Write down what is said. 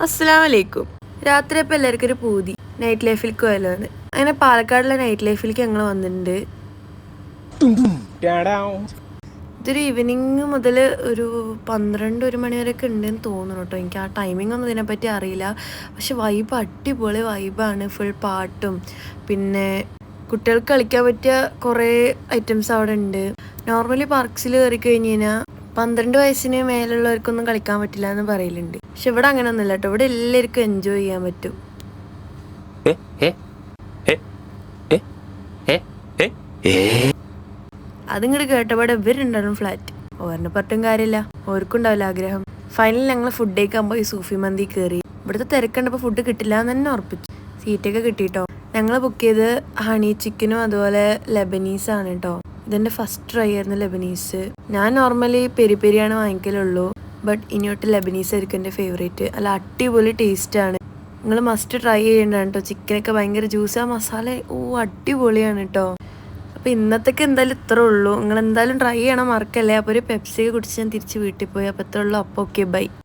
അസ്സലാമു അലൈക്കും. രാത്രി അപ്പോൾ എല്ലാവർക്കും ഒരു പൂതി നൈറ്റ് ലൈഫിലേക്ക് പോയാലോന്ന്. അങ്ങനെ പാലക്കാടുള്ള നൈറ്റ് ലൈഫിലേക്ക് ഞങ്ങൾ വന്നിട്ടുണ്ട്. ഇതൊരു ഈവനിങ് മുതൽ ഒരു 12-1 മണി വരെയൊക്കെ ഉണ്ടെന്ന് തോന്നുന്നു കേട്ടോ. എനിക്ക് ആ ടൈമിംഗ് ഒന്നും ഇതിനെപ്പറ്റി അറിയില്ല. പക്ഷെ വൈബ് അടിപൊളി വൈബാണ്. ഫുൾ പാട്ടും പിന്നെ കുട്ടികൾക്ക് കളിക്കാൻ പറ്റിയ കുറേ ഐറ്റംസ് അവിടെ ഉണ്ട്. നോർമലി പാർക്സിൽ കയറി കഴിഞ്ഞ് കഴിഞ്ഞാൽ 12 വയസ്സിന് മേലുള്ളവർക്കൊന്നും കളിക്കാൻ പറ്റില്ല എന്ന് പറയലുണ്ട്. പക്ഷെ ഇവിടെ അങ്ങനെ ഒന്നുമില്ല കേട്ടോ. ഇവിടെ എല്ലാവർക്കും എൻജോയ് ചെയ്യാൻ പറ്റും. അതിങ്ങോട്ട് കേട്ടപാടെ ഇവരുണ്ടാവും ഫ്ലാറ്റ്. ഓരനെ പറഞ്ഞിട്ടും കാര്യമില്ല, ഓർക്കും ഉണ്ടാവില്ല ആഗ്രഹം. ഫൈനലി ഞങ്ങൾ ഫുഡ് കഴിക്കാൻ പോയി സൂഫി മന്തി കയറി. ഇവിടുത്തെ തിരക്കണ്ടപ്പോൾ ഫുഡ് കിട്ടില്ല എന്ന് തന്നെ ഉറപ്പിച്ചു. സീറ്റൊക്കെ കിട്ടിയിട്ടോ. ഞങ്ങൾ ബുക്ക് ചെയ്ത് ഹണി ചിക്കനും അതുപോലെ ലെബനീസാണ് കേട്ടോ. ഇതെൻ്റെ ഫസ്റ്റ് ട്രൈ ആയിരുന്നു ലെബനീസ്. ഞാൻ നോർമലി പെരി പെരിയാണ് വാങ്ങിക്കലുള്ളൂ. ബട്ട് ഇനിയോട്ട് ലെബനീസ് ആയിരിക്കും എൻ്റെ ഫേവറേറ്റ്. അല്ല അടിപൊളി ടേസ്റ്റാണ്. നിങ്ങൾ മസ്റ്റ് ട്രൈ ചെയ്യേണ്ടതാണ് കേട്ടോ. ചിക്കനൊക്കെ ഭയങ്കര ജ്യൂസ്, ആ മസാല അടിപൊളിയാണ് കേട്ടോ. അപ്പോൾ ഇന്നത്തേക്ക് എന്തായാലും ഇത്രേ ഉള്ളൂ. നിങ്ങൾ എന്തായാലും ട്രൈ ചെയ്യണം, മറക്കല്ലേ. അപ്പോൾ ഒരു പെപ്സിയൊക്കെ കുടിച്ച് ഞാൻ തിരിച്ച് വീട്ടിൽ പോയി. അപ്പോൾ ഇത്രേ ഉള്ളൂ. അപ്പോൾ ഓക്കെ, ബൈ.